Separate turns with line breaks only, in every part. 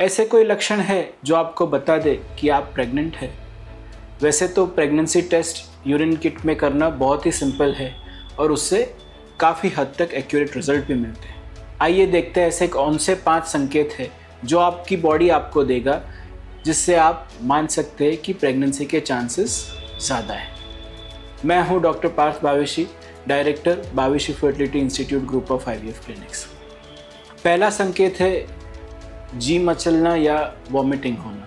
ऐसे कोई लक्षण है जो आपको बता दे कि आप प्रेग्नेंट है? वैसे तो प्रेगनेंसी टेस्ट यूरिन किट में करना बहुत ही सिंपल है और उससे काफ़ी हद तक एक्यूरेट रिजल्ट भी मिलते हैं। आइए देखते हैं ऐसे कौन से 5 संकेत हैं जो आपकी बॉडी आपको देगा जिससे आप मान सकते हैं कि प्रेगनेंसी के चांसेस ज़्यादा है। मैं हूं doctor Parth Baveshi, director Baveshi fertility institute group of IVF clinics. पहला संकेत है जी मचलना या वॉमिटिंग होना।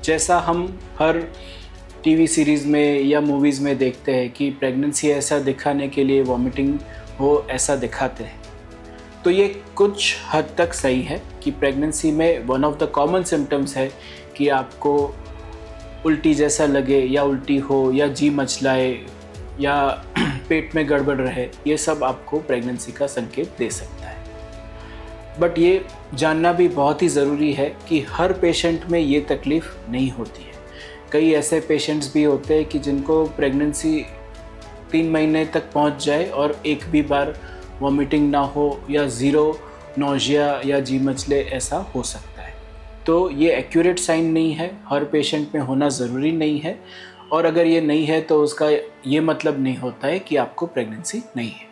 जैसा हम हर टीवी सीरीज़ में या मूवीज़ में देखते हैं कि प्रेगनेंसी ऐसा दिखाने के लिए वॉमिटिंग हो ऐसा दिखाते हैं, तो ये कुछ हद तक सही है कि प्रेगनेंसी में one of the common symptoms है कि आपको उल्टी जैसा लगे या उल्टी हो या जी मचलाए या पेट में गड़बड़ रहे। ये सब आपको प्रेगनेंसी का संकेत दे सकता है। बट ये जानना भी बहुत ही ज़रूरी है कि हर पेशेंट में ये तकलीफ़ नहीं होती है। कई ऐसे पेशेंट्स भी होते हैं कि जिनको प्रेगनेंसी 3 महीने तक पहुंच जाए और एक भी बार वॉमिटिंग ना हो या ज़ीरो नोजिया या जी मचले, ऐसा हो सकता है। तो ये एक्यूरेट साइन नहीं है, हर पेशेंट में होना ज़रूरी नहीं है, और अगर ये नहीं है तो उसका ये मतलब नहीं होता है कि आपको प्रेगनेंसी नहीं है।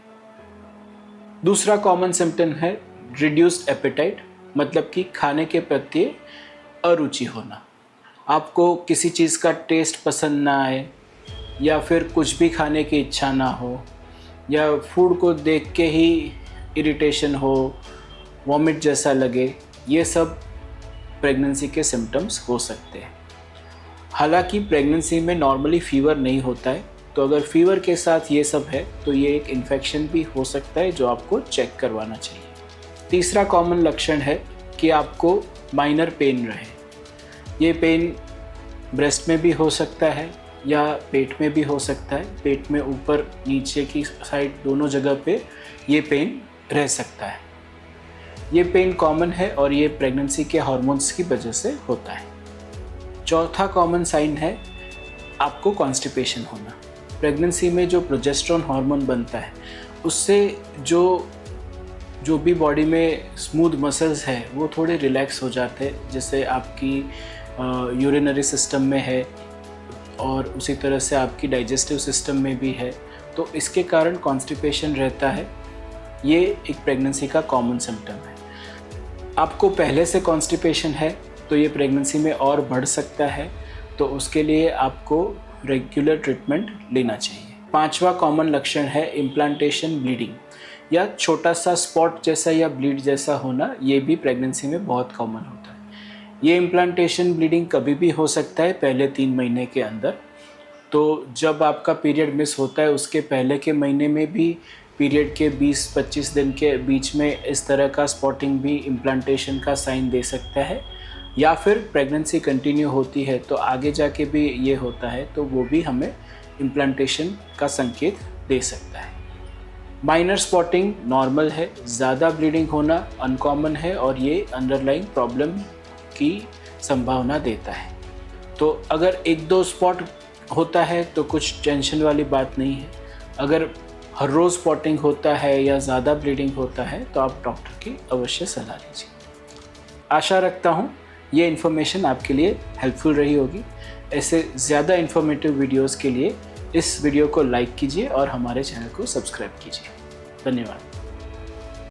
दूसरा कॉमन सिम्टम है रिड्यूस्ड एपेटाइट, मतलब कि खाने के प्रति अरुचि होना। आपको किसी चीज़ का टेस्ट पसंद ना आए या फिर कुछ भी खाने की इच्छा ना हो या फूड को देख के ही इरिटेशन हो, वॉमिट जैसा लगे, ये सब प्रेगनेंसी के सिम्टम्स हो सकते हैं। हालांकि प्रेगनेंसी में नॉर्मली फीवर नहीं होता है, तो अगर फीवर के साथ ये सब है तो ये एक इन्फेक्शन भी हो सकता है जो आपको चेक करवाना चाहिए। तीसरा कॉमन लक्षण है कि आपको माइनर पेन रहे। ये पेन ब्रेस्ट में भी हो सकता है या पेट में भी हो सकता है। पेट में ऊपर नीचे की साइड दोनों जगह पे ये पेन रह सकता है। ये पेन कॉमन है और ये प्रेगनेंसी के हार्मोन्स की वजह से होता है। चौथा कॉमन साइन है आपको कॉन्स्टिपेशन होना। प्रेगनेंसी में जो प्रोजेस्टेरोन हार्मोन बनता है उससे जो भी बॉडी में स्मूथ मसल्स है वो थोड़े रिलैक्स हो जाते हैं, जैसे आपकी यूरिनरी सिस्टम में है और उसी तरह से आपकी डाइजेस्टिव सिस्टम में भी है, तो इसके कारण कॉन्स्टिपेशन रहता है। ये एक प्रेगनेंसी का कॉमन सिम्टम है। आपको पहले से कॉन्स्टिपेशन है तो ये प्रेगनेंसी में और बढ़ सकता है, तो उसके लिए आपको रेगुलर ट्रीटमेंट लेना चाहिए। पांचवा कॉमन लक्षण है इम्प्लांटेशन ब्लीडिंग या छोटा सा स्पॉट जैसा या ब्लीड जैसा होना। ये भी प्रेगनेंसी में बहुत कॉमन होता है। ये इम्प्लांटेशन ब्लीडिंग कभी भी हो सकता है पहले 3 महीने के अंदर। तो जब आपका पीरियड मिस होता है उसके पहले के महीने में भी पीरियड के 20-25 दिन के बीच में इस तरह का स्पॉटिंग भी इम्प्लांटेशन का साइन दे सकता है, या फिर प्रेगनेंसी कंटिन्यू होती है तो आगे जाके भी ये होता है तो वो भी हमें इम्प्लांटेशन का संकेत दे सकता है। माइनर स्पॉटिंग नॉर्मल है, ज़्यादा ब्लीडिंग होना अनकॉमन है और ये अंडरलाइंग प्रॉब्लम की संभावना देता है। तो अगर 1-2 स्पॉट होता है तो कुछ टेंशन वाली बात नहीं है। अगर हर रोज़ स्पॉटिंग होता है या ज़्यादा ब्लीडिंग होता है तो आप डॉक्टर की अवश्य सलाह लीजिए। आशा रखता हूँ ये इन्फॉर्मेशन आपके लिए हेल्पफुल रही होगी। ऐसे ज़्यादा इन्फॉर्मेटिव वीडियोज़ के लिए इस वीडियो को लाइक कीजिए और हमारे चैनल को सब्सक्राइब कीजिए। धन्यवाद।